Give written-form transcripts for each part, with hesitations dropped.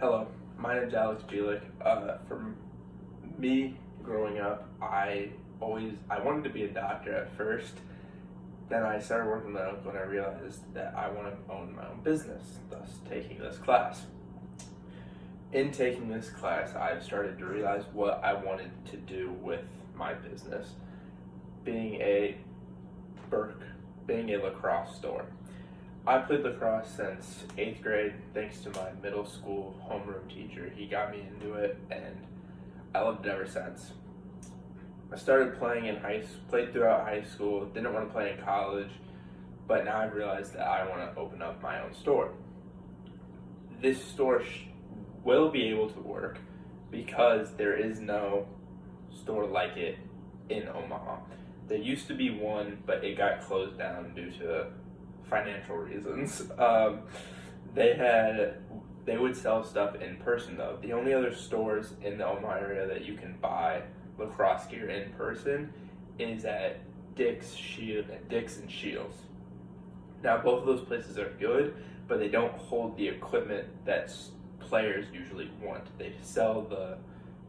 Hello, my name's Alex Bielik. From me growing up, I wanted to be a doctor at first. Then I started working my own when I realized that I wanted to own my own business, thus taking this class. In taking this class, I've started to realize what I wanted to do with my business, being a Burke, being a lacrosse store. I played lacrosse since 8th grade thanks to my middle school homeroom teacher. He got me into it and I loved it ever since. I started playing played throughout high school, didn't want to play in college, but now I've realized that I want to open up my own store. This store will be able to work because there is no store like it in Omaha. There used to be one, but it got closed down due to financial reasons. They would sell stuff in person though. The only other stores in the Omaha area that you can buy lacrosse gear in person is at Dick's and Shields. Now both of those places are good, but they don't hold the equipment that players usually want. They sell the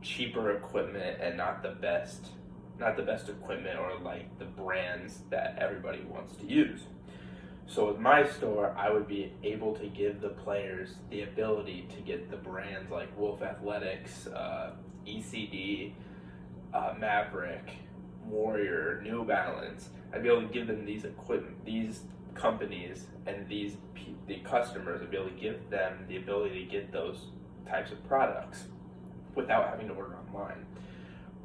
cheaper equipment and not the best equipment or like the brands that everybody wants to use. So with my store, I would be able to give the players the ability to get the brands like Wolf Athletics, ECD, Maverick, Warrior, New Balance. I'd be able to give them these companies, and the customers would be able to give them the ability to get those types of products without having to order online.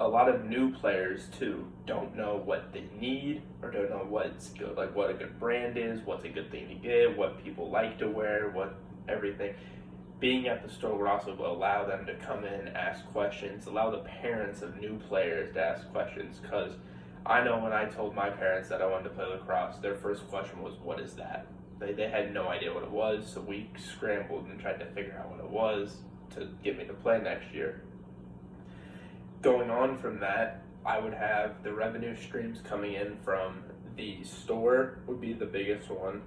A lot of new players too don't know what they need or don't know what's good, like what a good brand is, what's a good thing to get, what people like to wear, what everything. Being at the store would also allow them to come in, ask questions, allow the parents of new players to ask questions, because I know when I told my parents that I wanted to play lacrosse, their first question was, what is that? They had no idea what it was, so we scrambled and tried to figure out what it was to get me to play next year. Going on from that, I would have the revenue streams coming in from the store would be the biggest one.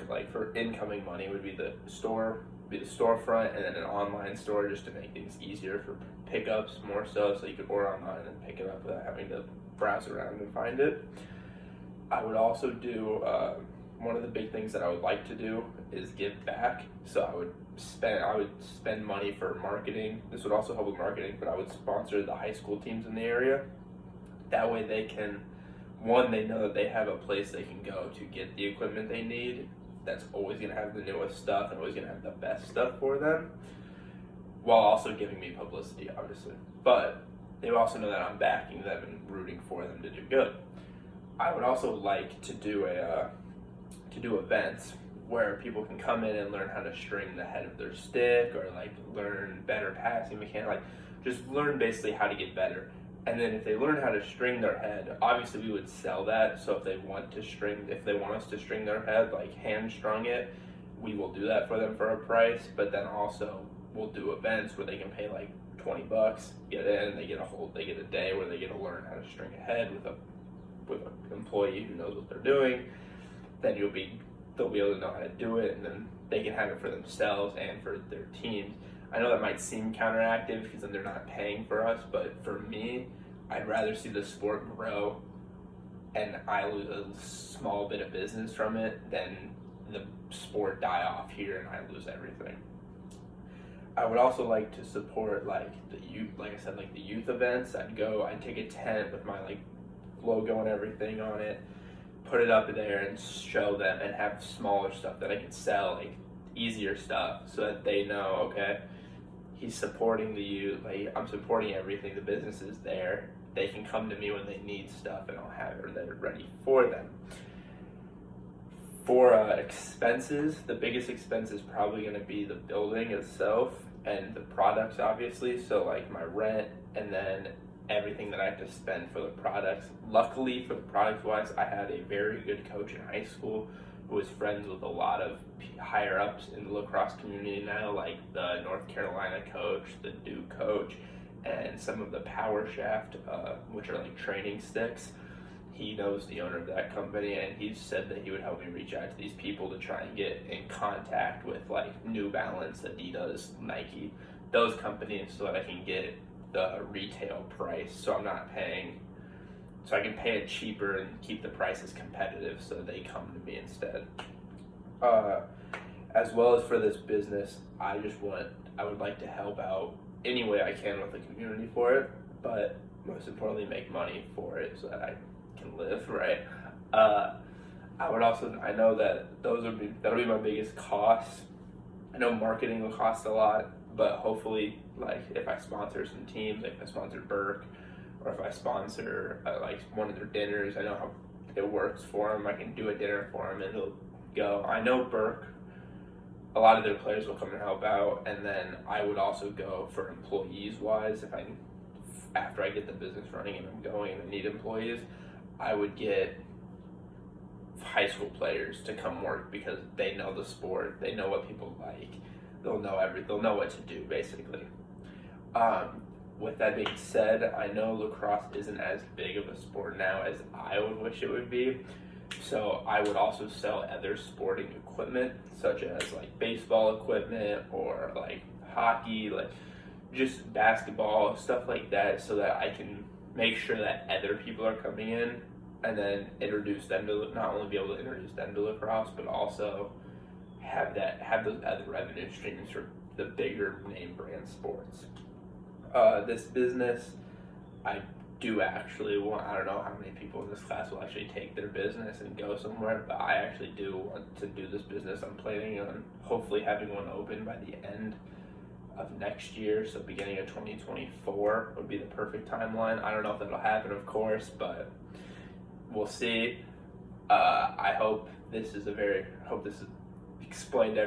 Like for incoming money would be the storefront, and then an online store just to make things easier for pickups more so you could order online and pick it up without having to browse around and find it. I would also do one of the big things that I would like to do is give back. So I would spend money for marketing. This would also help with marketing, but I would sponsor the high school teams in the area. That way they know that they have a place they can go to get the equipment they need that's always going to have the newest stuff and always going to have the best stuff for them, while also giving me publicity, obviously. But they also know that I'm backing them and rooting for them to do good. I would also like to do events where people can come in and learn how to string the head of their stick, or like learn better passing mechanics, like just learn basically how to get better. And then if they learn how to string their head, obviously we would sell that. So if they want us to string their head, like hand strung it, we will do that for them for a price. But then also we'll do events where they can pay like $20, get in, they get a day where they get to learn how to string a head with an employee who knows what they're doing. Then they'll be able to know how to do it, and then they can have it for themselves and for their teams. I know that might seem counteractive because then they're not paying for us, but for me, I'd rather see the sport grow and I lose a small bit of business from it than the sport die off here and I lose everything. I would also like to support like the youth, like I said, like the youth events. I'd take a tent with my like logo and everything on it, put it up there and show them, and have smaller stuff that I can sell, like easier stuff, so that they know, okay, he's supporting the youth, like I'm supporting everything, the business is there, they can come to me when they need stuff and I'll have it there ready for them. For expenses, the biggest expense is probably going to be the building itself and the products, obviously, so like my rent and then everything that I have to spend for the products. Luckily for the product wise, I had a very good coach in high school who was friends with a lot of higher ups in the lacrosse community now, like the North Carolina coach, the Duke coach, and some of the Power Shaft, which are like training sticks. he knows the owner of that company, and he said that he would help me reach out to these people to try and get in contact with like New Balance, Adidas, Nike, those companies, so that I can get the retail price, so I'm not paying, so I can pay it cheaper and keep the prices competitive, so they come to me instead. As well as for this business, I would like to help out any way I can with the community for it, but most importantly, make money for it so that I can live, right? I know that that'll be my biggest cost. I know marketing will cost a lot, but hopefully, like if I sponsor some teams, like if I sponsor Burke, or if I sponsor like one of their dinners, I know how it works for them. I can do a dinner for them and it'll go. I know Burke, a lot of their players will come and help out, and then I would also go for employees wise. After I get the business running and I'm going and I need employees, I would get high school players to come work because they know the sport, they know what people like, they'll know what to do basically. With that being said, I know lacrosse isn't as big of a sport now as I would wish it would be. So I would also sell other sporting equipment, such as like baseball equipment or like hockey, like just basketball, stuff like that, so that I can make sure that other people are coming in and then introduce them to, not only be able to introduce them to lacrosse, but also have those other revenue streams for the bigger name brand sports. This business, I do actually want, I don't know how many people in this class will actually take their business and go somewhere, but I actually do want to do this business. I'm planning on hopefully having one open by the end of next year, so beginning of 2024 would be the perfect timeline. I don't know if that'll happen, of course, but we'll see. I hope this is explained everything.